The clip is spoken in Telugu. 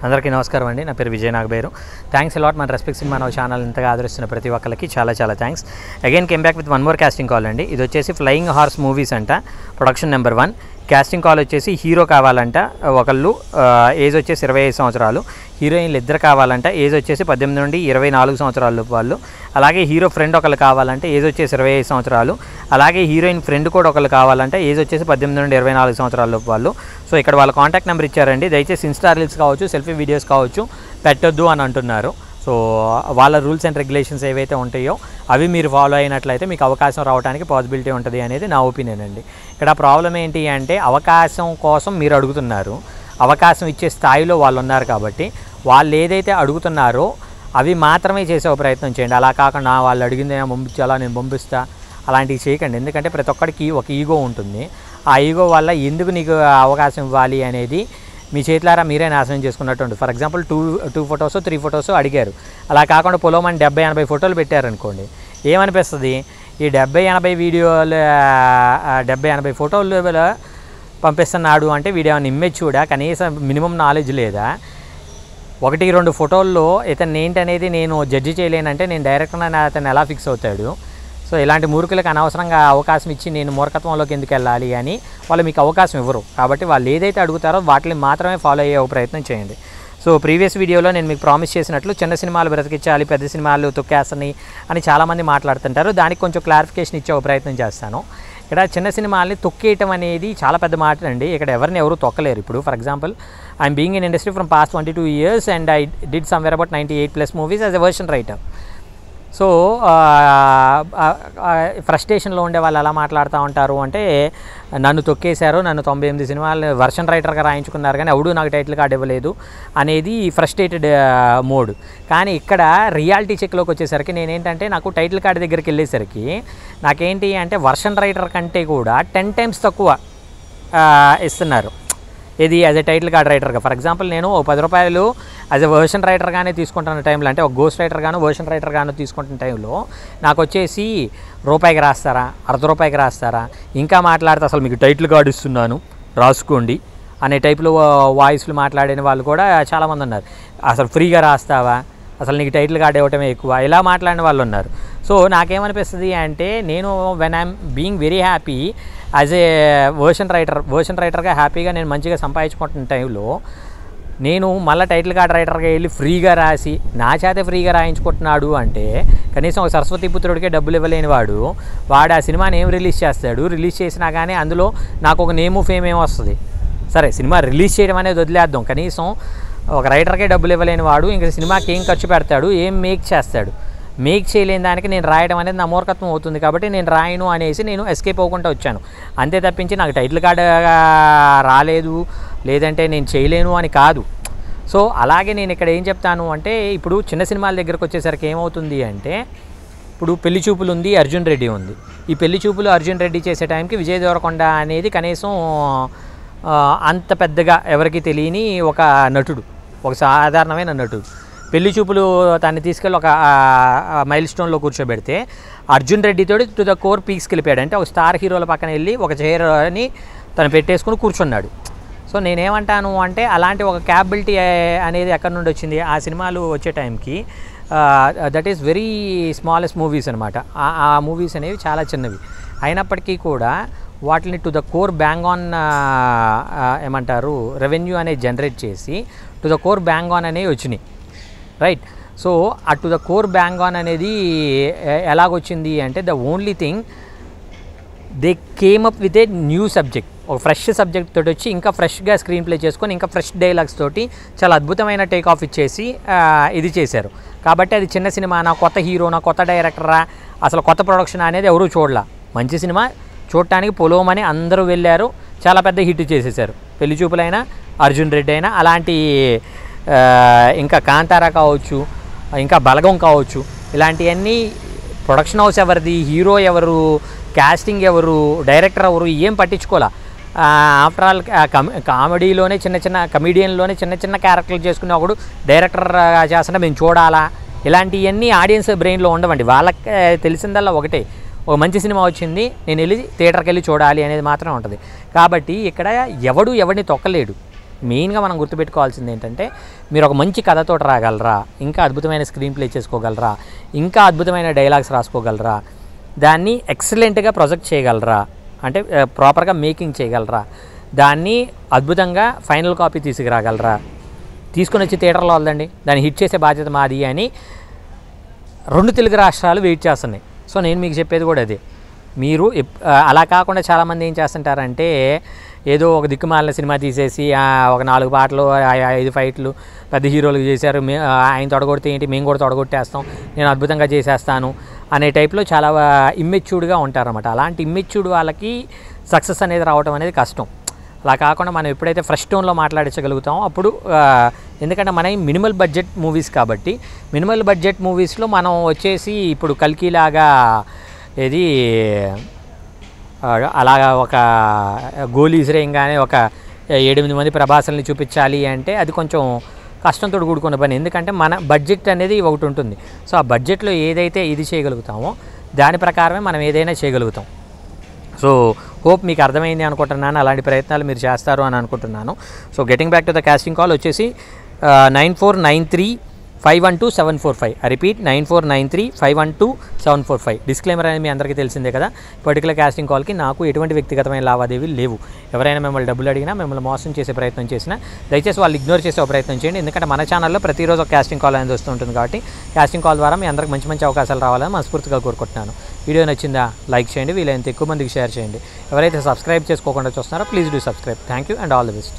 అందరికీ నమస్కారం అండి. నా పేరు విజయ్ నాగబేరు. థ్యాంక్స్ అలాట్ మన రెస్పెక్ట్ సినిమా ఛానల్ ఇంతగా ఆదరిస్తున్న ప్రతి ఒక్కరికి చాలా thanks. Again came back with one more casting call అండి. ఇది వచ్చేసి ఫ్లయింగ్ హార్స్ మూవీస్ అంట, ప్రొడక్షన్ నెంబర్ 1. కాస్టింగ్ కాల్ వచ్చేసి హీరో కావాలంట ఒకళ్ళు, ఏజ్ వచ్చేసి 25 సంవత్సరాలు. హీరోయిన్లు ఇద్దరు కావాలంట, ఏజ్ వచ్చేసి 18 నుండి 24 సంవత్సరాలు వాళ్ళు. అలాగే హీరో ఫ్రెండ్ ఒకళ్ళు కావాలంటే ఏజ్ వచ్చేసి 25 సంవత్సరాలు. అలాగే హీరోయిన్ ఫ్రెండ్ కూడా ఒకళ్ళు కావాలంటే ఏజ్ వచ్చేసి 18 నుండి 24 సంవత్సరాల వాళ్ళు. సో ఇక్కడ వాళ్ళ కాంటాక్ట్ నెంబర్ ఇచ్చారండి. దయచేసి ఇన్స్టా రీల్స్ కావచ్చు, సెల్ఫీ వీడియోస్ కావచ్చు పెట్టొద్దు అని అంటున్నారు. సో వాళ్ళ రూల్స్ అండ్ రెగ్యులేషన్స్ ఏవైతే ఉంటాయో అవి మీరు ఫాలో అయినట్లయితే మీకు అవకాశం రావడానికి పాసిబిలిటీ ఉంటుంది అనేది నా ఒపీనియన్ అండి. ఇక్కడ ప్రాబ్లం ఏంటి అంటే అవకాశం కోసం మీరు అడుగుతున్నారు, అవకాశం ఇచ్చే స్థాయిలో వాళ్ళు ఉన్నారు కాబట్టి వాళ్ళు ఏదైతే అడుగుతున్నారో అవి మాత్రమే చేసే ప్రయత్నం చేయండి. అలా కాకుండా వాళ్ళు అడిగింది పంపించాలా, నేను పంపిస్తా, అలాంటివి చేయకండి. ఎందుకంటే ప్రతి ఒక్కడికి ఒక ఈగో ఉంటుంది. ఆ ఈగో వల్ల ఎందుకు నీకు అవకాశం ఇవ్వాలి అనేది మీ చేతులారా మీరే నాశనం చేసుకున్నట్టు ఉంటుంది. ఫర్ ఎగ్జాంపుల్ 2 ఫొటోస్ 3 ఫొటోస్ అడిగారు. అలా కాకుండా పొలమని 70-80 ఫోటోలు పెట్టారనుకోండి, ఏమనిపిస్తుంది? ఈ 70-80 వీడియోలు 70-80 ఫోటోలు పంపిస్తున్నాడు అంటే వీడియో ఇమ్మెచ్యూర్డా, కనీసం మినిమం నాలెడ్జ్ లేదా? 1-2 ఫోటోల్లో ఇతను ఏంటనేది నేను జడ్జి చేయలేనంటే నేను డైరెక్ట్గా అతను ఎలా ఫిక్స్ అవుతాడు? సో ఇలాంటి మూర్ఖులకు అనవసరంగా అవకాశం ఇచ్చి నేను మూర్ఖత్వంలోకి ఎందుకు వెళ్ళాలి అని వాళ్ళు మీకు అవకాశం ఇవ్వరు. కాబట్టి వాళ్ళు ఏదైతే అడుగుతారో వాటిని మాత్రమే ఫాలో అయ్యే ప్రయత్నం చేయండి. సో ప్రీవియస్ వీడియోలో నేను మీకు ప్రామిస్ చేసినట్లు చిన్న సినిమాలు బ్రతికించాలి, పెద్ద సినిమాలు తొక్కేస్తాయి అని చాలామంది మాట్లాడుతుంటారు. దానికి కొంచెం క్లారిఫికేషన్ ఇచ్చే ప్రయత్నం చేస్తాను. ఇక్కడ చిన్న సినిమాల్ని తొక్కేయటం అనేది చాలా పెద్ద మాట అండి. ఇక్కడ ఎవరు తొక్కలేరు. ఇప్పుడు for example I'm being in industry from past 22 years and I did somewhere about 98+ movies as a version writer. So ఫ్రస్ట్రేషన్లో ఉండే వాళ్ళు ఎలా మాట్లాడుతూ ఉంటారు అంటే నన్ను తొక్కేశారు, నన్ను 98 సినిమాలు వర్షన్ రైటర్గా రాయించుకున్నారు కానీ ఎవడు నాకు టైటిల్ కార్డ్ ఇవ్వలేదు అనేది ఫ్రస్ట్రేటెడ్ మోడ్. కానీ ఇక్కడ రియాలిటీ చెక్లోకి వచ్చేసరికి నేనేంటంటే నాకు టైటిల్ కార్డ్ దగ్గరికి వెళ్ళేసరికి నాకేంటి అంటే వర్షన్ రైటర్ కంటే కూడా 10 times తక్కువ ఇస్తున్నారు. ఇది యాజ్ ఎ టైటిల్ కార్డ్ రైటర్గా. ఫర్ ఎగ్జాంపుల్ నేను ₹10 యాజ్ ఎ వర్షన్ రైటర్గానే తీసుకుంటున్న టైంలో, అంటే ఒక గోస్ట్ రైటర్గాను వర్షన్ రైటర్గాను తీసుకుంటున్న టైంలో నాకు వచ్చేసి ₹1కి రాస్తారా, ₹1/2 రాస్తారా, ఇంకా మాట్లాడితే అసలు మీకు టైటిల్ కార్డు ఇస్తున్నాను రాసుకోండి అనే టైప్లో వాయిస్లు మాట్లాడిన వాళ్ళు కూడా చాలామంది ఉన్నారు. అసలు ఫ్రీగా రాస్తావా, అసలు నీకు టైటిల్ కార్డు ఇవ్వటమే ఎక్కువ, ఇలా మాట్లాడిన వాళ్ళు ఉన్నారు. సో నాకేమనిపిస్తుంది అంటే నేను when I'm being very happy as a version రైటర్గా హ్యాపీగా నేను మంచిగా సంపాదించుకుంటున్న టైంలో నేను మళ్ళీ టైటిల్ కార్డ్ రైటర్గా వెళ్ళి ఫ్రీగా రాసి నా చేతే ఫ్రీగా రాయించుకుంటున్నాడు అంటే కనీసం ఒక సరస్వతి పుత్రుడికే డబ్బులు ఇవ్వలేని వాడు ఆ సినిమాని ఏం రిలీజ్ చేస్తాడు? రిలీజ్ చేసినా కానీ అందులో నాకు ఒక నేము ఫేమ్ ఏం వస్తుంది? సరే సినిమా రిలీజ్ చేయడం అనేది వదిలేద్దాం, కనీసం ఒక రైటర్కే డబ్బులు ఇవ్వలేని వాడు ఇంకా సినిమాకి ఏం ఖర్చు పెడతాడు, ఏం మేక్ చేస్తాడు? మేక్ చేయలేని దానికి నేను రాయడం అనేది నా మూర్ఖత్వం అవుతుంది. కాబట్టి నేను రాయను అనేసి నేను ఎస్కేప్ అవ్వకుండా వచ్చాను. అంతే తప్పించి నాకు టైటిల్ కార్డు రాలేదు లేదంటే నేను చేయలేను అని కాదు. సో అలాగే నేను ఇక్కడ ఏం చెప్తాను అంటే ఇప్పుడు చిన్న సినిమాల దగ్గరకు వచ్చేసరికి ఏమవుతుంది అంటే ఇప్పుడు పెళ్లి చూపులు ఉంది, అర్జున్ రెడ్డి ఉంది. ఈ పెళ్లి చూపులు అర్జున్ రెడ్డి చేసే టైంకి విజయ్ దేవరకొండ అనేది కనీసం అంత పెద్దగా ఎవరికి తెలియని ఒక నటుడు, ఒక సాధారణమైన నటుడు. పెళ్లి చూపులు తను తీసుకెళ్ళి ఒక మైల్ స్టోన్లో కూర్చోబెడితే అర్జున్ రెడ్డితో టు ద కోర్ పీక్స్కి వెళ్ళిపోయాడు. అంటే ఒక స్టార్ హీరోల పక్కన వెళ్ళి ఒక చైర్ని తను పెట్టేసుకుని కూర్చున్నాడు. సో నేనేమంటాను అంటే అలాంటి ఒక క్యాపబిలిటీ అనేది ఎక్కడి నుండి వచ్చింది? ఆ సినిమాలు వచ్చే టైంకి that is very smallest movies అనమాట. ఆ మూవీస్ అనేవి చాలా చిన్నవి అయినప్పటికీ కూడా వాటిని to the core bang on ఏమంటారు రెవెన్యూ అనేది జనరేట్ చేసి to the core bang on అనేవి వచ్చినాయి, రైట్? సో ఆ to the core bang on అనేది ఎలాగొచ్చింది అంటే the only thing they came up with a new subject, ఒక ఫ్రెష్ సబ్జెక్ట్ తోటి వచ్చి ఇంకా ఫ్రెష్గా స్క్రీన్ ప్లే చేసుకొని ఇంకా ఫ్రెష్ డైలాగ్స్ తోటి చాలా అద్భుతమైన టేక్ ఆఫ్ ఇచ్చేసి ఇది చేశారు. కాబట్టి అది చిన్న సినిమానా, కొత్త హీరోనా, కొత్త డైరెక్టరా, అసలు కొత్త ప్రొడక్షన్ అనేది ఎవరూ చూడలా. మంచి సినిమా చూడటానికి పొలోమని అందరూ వెళ్ళారు, చాలా పెద్ద హిట్ చేసేసారు. పెళ్లి చూపులైనా, అర్జున్ రెడ్డి అయినా, అలాంటి ఇంకా కాంతారా కావచ్చు, ఇంకా బలగం కావచ్చు, ఇలాంటివన్నీ ప్రొడక్షన్ హౌస్ ఎవరిది, హీరో ఎవరు, కాస్టింగ్ ఎవరు, డైరెక్టర్ ఎవరు ఏం పట్టించుకోలే. ఆఫ్టర్ ఆల్ కామెడీలోనే కమెడియన్లోనే చిన్న క్యారెక్టర్లు చేసుకునే ఒకడు డైరెక్టర్ చేస్తుంటే మేము చూడాలా, ఇలాంటివన్నీ ఆడియన్స్ బ్రెయిన్లో ఉండవండి. వాళ్ళకి తెలిసిందల్లా ఒకటే, ఒక మంచి సినిమా వచ్చింది నేను వెళ్ళి థియేటర్కి వెళ్ళి చూడాలి అనేది మాత్రం ఉంటుంది. కాబట్టి ఇక్కడ ఎవరిని తొక్కలేడు. మెయిన్గా మనం గుర్తుపెట్టుకోవాల్సింది ఏంటంటే మీరు ఒక మంచి కథతో రాగలరా, ఇంకా అద్భుతమైన స్క్రీన్ ప్లే చేసుకోగలరా, ఇంకా అద్భుతమైన డైలాగ్స్ రాసుకోగలరా, దాన్ని ఎక్సలెంట్గా ప్రొజెక్ట్ చేయగలరా, అంటే ప్రాపర్గా మేకింగ్ చేయగలరా, దాన్ని అద్భుతంగా ఫైనల్ కాపీ తీసుకురాగలరా, తీసుకొని వచ్చి థియేటర్లో వద్దండి దాన్ని హిట్ చేసే బాధ్యత మాది అని 2 తెలుగు రాష్ట్రాలు వెయిట్ చేస్తున్నాయి. సో నేను మీకు చెప్పేది కూడా అదే. మీరు అలా కాకుండా చాలామంది ఏం చేస్తుంటారంటే ఏదో ఒక దిక్కుమాలిన సినిమా తీసేసి ఒక 4 పాటలు 5 ఫైట్లు పెద్ద హీరోలు చేశారు, ఆయన తొడగొడితే ఏంటి మేము కూడా తొడగొట్టేస్తాం, నేను అద్భుతంగా చేసేస్తాను అనే టైప్లో చాలా ఇమ్మెచ్యూర్డ్గా ఉంటారన్నమాట. అలాంటి ఇమ్మెచ్యూర్డ్ వాళ్ళకి సక్సెస్ అనేది రావడం అనేది కష్టం. అలా కాకుండా మనం ఎప్పుడైతే ఫ్రెష్ టోన్లో మాట్లాడించగలుగుతామో అప్పుడు, ఎందుకంటే మన మినిమల్ బడ్జెట్ మూవీస్ కాబట్టి మినిమల్ బడ్జెట్ మూవీస్లో మనం వచ్చేసి ఇప్పుడు కల్కిలాగా ఏది అలాగా ఒక గోలీ ఇసిరేయంగానే ఒక 7-8 మంది ప్రభాసుల్ని చూపించాలి అంటే అది కొంచెం కష్టంతో కూడుకున్న పని. ఎందుకంటే మన బడ్జెట్ అనేది ఒకటి ఉంటుంది. సో ఆ బడ్జెట్లో ఏదైతే ఇది చేయగలుగుతామో దాని ప్రకారమే మనం ఏదైనా చేయగలుగుతాం. సో హోప్ మీకు అర్థమైంది అనుకుంటున్నాను. అలాంటి ప్రయత్నాలు మీరు చేస్తారు అని అనుకుంటున్నాను. So getting back to the casting call వచ్చేసి 9493512745. I repeat 9493512745. డిస్క్లైమర్ అనేది మీ అందరికీ తెలిసిందే కదా. పర్టికులర్ కాస్టింగ్ కాల్కి నాకు ఎటువంటి వ్యక్తిగతమైన లావాదేవీలు లేవు. ఎవరైనా మిమ్మల్ని డబ్బులు అడిగినా, మిమ్మల్ని మోసం చేసే ప్రయత్నం చేసినా దయచేసి వాళ్ళు ఇగ్నోర్ చేసే ప్రయత్నం చేయండి. ఎందుకంటే మన ఛానల్లో ప్రతిరోజు ఒక కాస్టింగ్ కాల్ అనేది వస్తుంటుంది కాబట్టి కాస్టింగ్ కాల్ ద్వారా మీ అందరికి మంచి మంచి అవకాశాలు రావాలని మనస్ఫూర్తిగా కోరుకుంటున్నాను. వీడియో నచ్చిందా లైక్ చేయండి, వీలైనంత ఎక్కువ మందికి షేర్ చేయండి. ఎవరైతే సబ్స్క్రైబ్ చేసుకోకుండా చూస్తున్నారో please do subscribe. Thank you and all the best.